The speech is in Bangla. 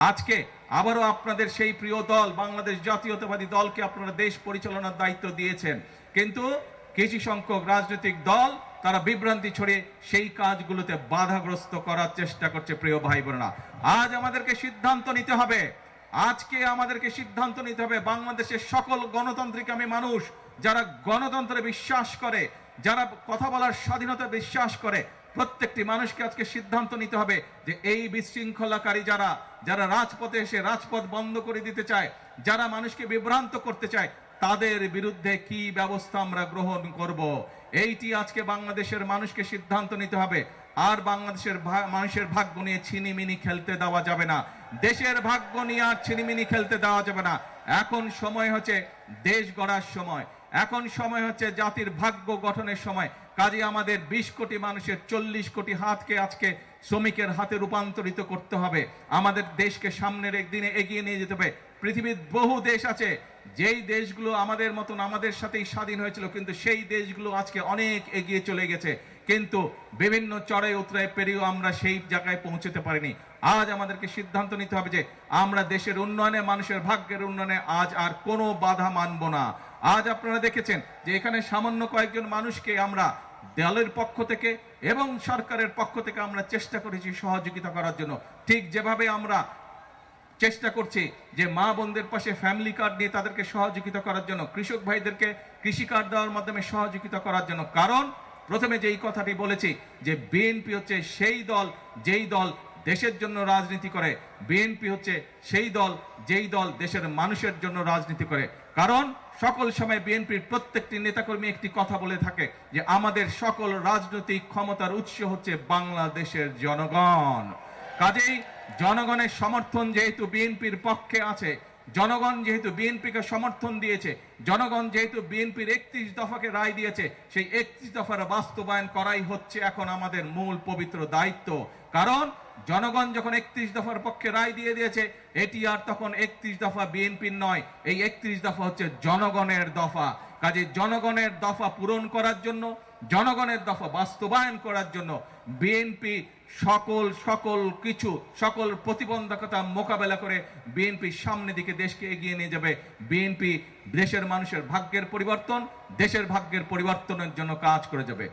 আজকে আবারও আপনাদের সেই প্রিয় দল বাংলাদেশ জাতীয়তাবাদী দলকে আপনারা দেশ পরিচালনার দায়িত্ব দিয়েছেন, কিন্তু কিছু সংখ্যক রাজনৈতিক দল তারা বিভ্রান্তি ছড়িয়ে সেই কাজগুলোতে বাধাগ্রস্ত করার চেষ্টা করছে। প্রিয় ভাই বোনেরা, আজ আমাদেরকে সিদ্ধান্ত নিতে হবে। আজকে আমাদেরকে সিদ্ধান্ত নিতে হবে বাংলাদেশের সকল গণতান্ত্রিকামী মানুষ যারা গণতন্ত্রে বিশ্বাস করে, যারা কথা বলার স্বাধীনতা বিশ্বাস করে, প্রত্যেকটি মানুষকে আজকে সিদ্ধান্ত নিতে হবে যে এই বিশৃঙ্খলাকারী যারা যারা রাজপথে এসে রাজপথ বন্ধ করে দিতে চায়, যারা মানুষকে বিভ্রান্ত করতে চায়, তাদের বিরুদ্ধে কি ব্যবস্থা আমরা গ্রহণ করব। এইটি আজকে বাংলাদেশের মানুষকে সিদ্ধান্ত নিতে হবে। আর বাংলাদেশের মানুষের ভাগ্য নিয়ে ছিনিমিনি খেলতে দেওয়া যাবে না। দেশের ভাগ্য নিয়ে আর ছিনিমিনি খেলতে দেওয়া যাবে না। এখন সময় হচ্ছে দেশ গড়ার সময়, এখন সময় হচ্ছে জাতির ভাগ্য গঠনের সময়। কাজে আমাদের 20 কোটি মানুষের 40 কোটি হাতকে আজকে শ্রমিকের হাতে রূপান্তরিত করতে হবে। আমাদের দেশকে সামনের একদিনে এগিয়ে নিয়ে যেতে হবে। পৃথিবীর বহু দেশ আছে যেই দেশগুলো আমাদের মতন আমাদের সাথেই স্বাধীন হয়েছিল, কিন্তু সেই দেশগুলো আজকে অনেক এগিয়ে চলে গেছে, কিন্তু বিভিন্ন চড়াই উতরাই পেরিয়েও আমরা সেই জায়গায় পৌঁছতে পারিনি। আজ আমাদেরকে সিদ্ধান্ত নিতে হবে যে আমরা দেশের উন্নয়নে, মানুষের ভাগ্যের উন্নয়নে আজ আর কোনো বাধা মানব না। আজ আপনারা দেখেছেন যে এখানে সামান্য কয়েকজন মানুষকে আমরা দলের পক্ষ থেকে এবং সরকারের পক্ষ থেকে আমরা চেষ্টা করেছি সহযোগিতা করার জন্য। ঠিক যেভাবে আমরা চেষ্টা করছি যে মা বোনদের পাশে ফ্যামিলি কার্ড নিয়ে তাদেরকে সহযোগিতা করার জন্য, কৃষক ভাইদেরকে কৃষি কার্ড দেওয়ার মাধ্যমে সহযোগিতা করার জন্য। কারণ প্রথমে যেই কথাটি বলেছি যে বিএনপি হচ্ছে সেই দল যেই দল দেশের জন্য রাজনীতি করে। বিএনপি হচ্ছে সেই দল যেই দল দেশের মানুষের জন্য রাজনীতি করে। কারণ সকল সময় বিএনপির প্রত্যেকটি নেতাকর্মী একটি কথা বলে থাকে যে আমাদের সকল রাজনৈতিক ক্ষমতার উৎস হচ্ছে বাংলাদেশের জনগণ। কাজেই জনগণের সমর্থন যেহেতু বিএনপির পক্ষে আছে, জনগণ যেহেতু বিএনপিকে সমর্থন দিয়েছে, জনগণ যেহেতু বিএনপির 31 দফাকে রায় দিয়েছে, সেই 31 দফার বাস্তবায়ন করাই হচ্ছে এখন আমাদের মূল পবিত্র দায়িত্ব। কারণ জনগণ যখন 31 দফার পক্ষে রায় দিয়ে দিয়েছে, এটি আর তখন 31 দফা বিএনপির নয়, এই 31 দফা হচ্ছে জনগণের দফা। কাজে জনগণের দফা পূরণ করার জন্য, জনগণের দফা বাস্তবায়ন করার জন্য বিএনপি সকল প্রতিবন্ধকতা মোকাবেলা করে বিএনপি সামনের দিকে দেশকে এগিয়ে নিয়ে যাবে। বিএনপি দেশের মানুষের ভাগ্যের পরিবর্তন, দেশের ভাগ্যের পরিবর্তনের জন্য কাজ করে যাবে।